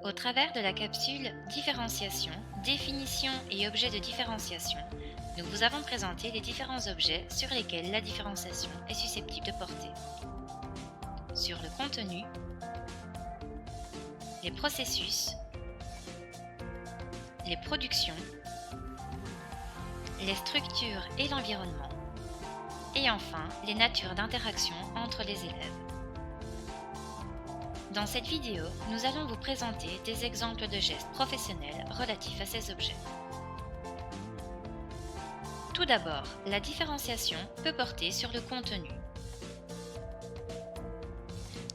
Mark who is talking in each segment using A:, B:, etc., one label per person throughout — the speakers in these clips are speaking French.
A: Au travers de la capsule Différenciation, définition et objets de différenciation, nous vous avons présenté les différents objets sur lesquels la différenciation est susceptible de porter. Sur le contenu, les processus, les productions, les structures et l'environnement, et enfin les natures d'interaction entre les élèves. Dans cette vidéo, nous allons vous présenter des exemples de gestes professionnels relatifs à ces objets. Tout d'abord, la différenciation peut porter sur le contenu.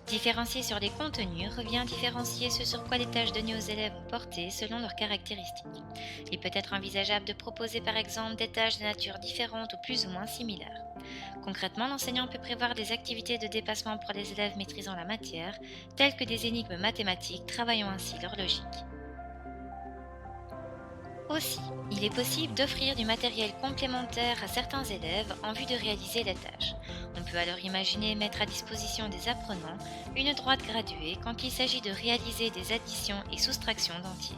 A: Différencier sur les contenus revient à différencier ce sur quoi les tâches données aux élèves ont porté selon leurs caractéristiques. Il peut être envisageable de proposer par exemple des tâches de nature différente ou plus ou moins similaires. Concrètement, l'enseignant peut prévoir des activités de dépassement pour les élèves maîtrisant la matière, telles que des énigmes mathématiques travaillant ainsi leur logique. Aussi, il est possible d'offrir du matériel complémentaire à certains élèves en vue de réaliser les tâches. On peut alors imaginer mettre à disposition des apprenants une droite graduée quand il s'agit de réaliser des additions et soustractions d'entiers.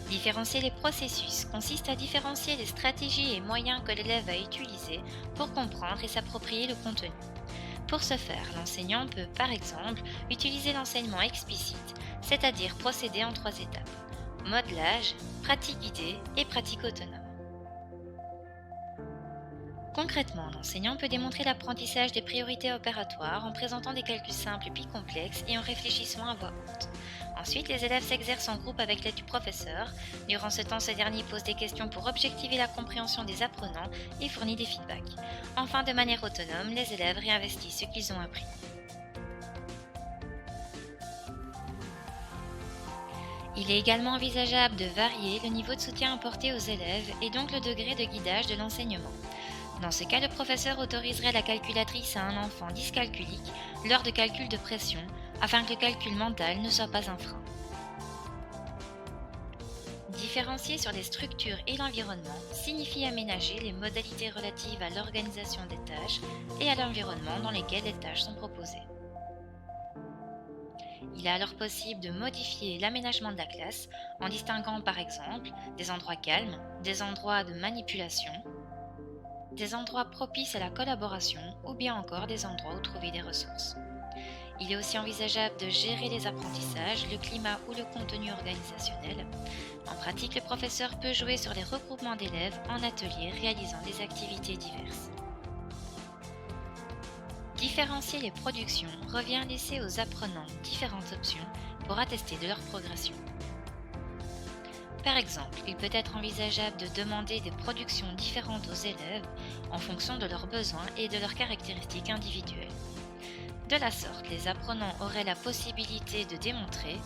A: Différencier les processus consiste à différencier les stratégies et moyens que l'élève va utiliser pour comprendre et s'approprier le contenu. Pour ce faire, l'enseignant peut, par exemple, utiliser l'enseignement explicite, c'est-à-dire procéder en 3 étapes: modelage, pratique guidée et pratique autonome. Concrètement, l'enseignant peut démontrer l'apprentissage des priorités opératoires en présentant des calculs simples puis complexes et en réfléchissant à voix haute. Ensuite, les élèves s'exercent en groupe avec l'aide du professeur. Durant ce temps, ce dernier pose des questions pour objectiver la compréhension des apprenants et fournit des feedbacks. Enfin, de manière autonome, les élèves réinvestissent ce qu'ils ont appris. Il est également envisageable de varier le niveau de soutien apporté aux élèves et donc le degré de guidage de l'enseignement. Dans ce cas, le professeur autoriserait la calculatrice à un enfant dyscalculique lors de calculs de pression afin que le calcul mental ne soit pas un frein. Différencier sur les structures et l'environnement signifie aménager les modalités relatives à l'organisation des tâches et à l'environnement dans lesquels les tâches sont proposées. Il est alors possible de modifier l'aménagement de la classe en distinguant par exemple des endroits calmes, des endroits de manipulation, des endroits propices à la collaboration ou bien encore des endroits où trouver des ressources. Il est aussi envisageable de gérer les apprentissages, le climat ou le contenu organisationnel. En pratique, le professeur peut jouer sur les regroupements d'élèves en ateliers réalisant des activités diverses. Différencier les productions revient à laisser aux apprenants différentes options pour attester de leur progression. Par exemple, il peut être envisageable de demander des productions différentes aux élèves en fonction de leurs besoins et de leurs caractéristiques individuelles. De la sorte, les apprenants auraient la possibilité de démontrer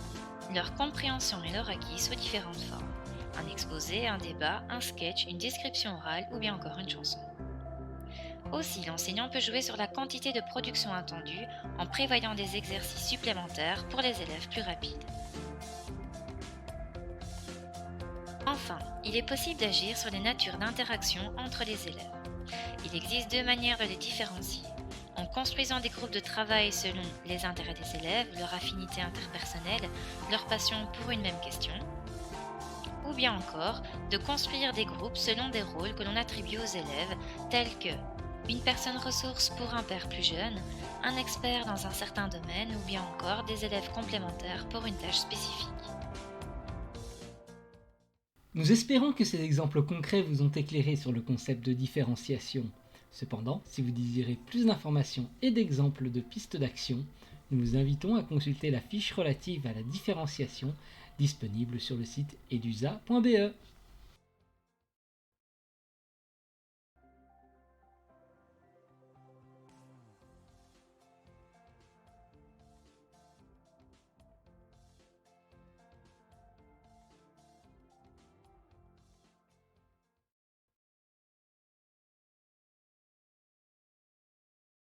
A: leur compréhension et leur acquis sous différentes formes: un exposé, un débat, un sketch, une description orale ou bien encore une chanson. Aussi, l'enseignant peut jouer sur la quantité de production attendue en prévoyant des exercices supplémentaires pour les élèves plus rapides. Enfin, il est possible d'agir sur les natures d'interaction entre les élèves. Il existe 2 manières de les différencier: en construisant des groupes de travail selon les intérêts des élèves, leur affinité interpersonnelle, leur passion pour une même question, ou bien encore de construire des groupes selon des rôles que l'on attribue aux élèves, tels que une personne ressource pour un père plus jeune, un expert dans un certain domaine ou bien encore des élèves complémentaires pour une tâche spécifique.
B: Nous espérons que ces exemples concrets vous ont éclairé sur le concept de différenciation. Cependant, si vous désirez plus d'informations et d'exemples de pistes d'action, nous vous invitons à consulter la fiche relative à la différenciation disponible sur le site edusa.be.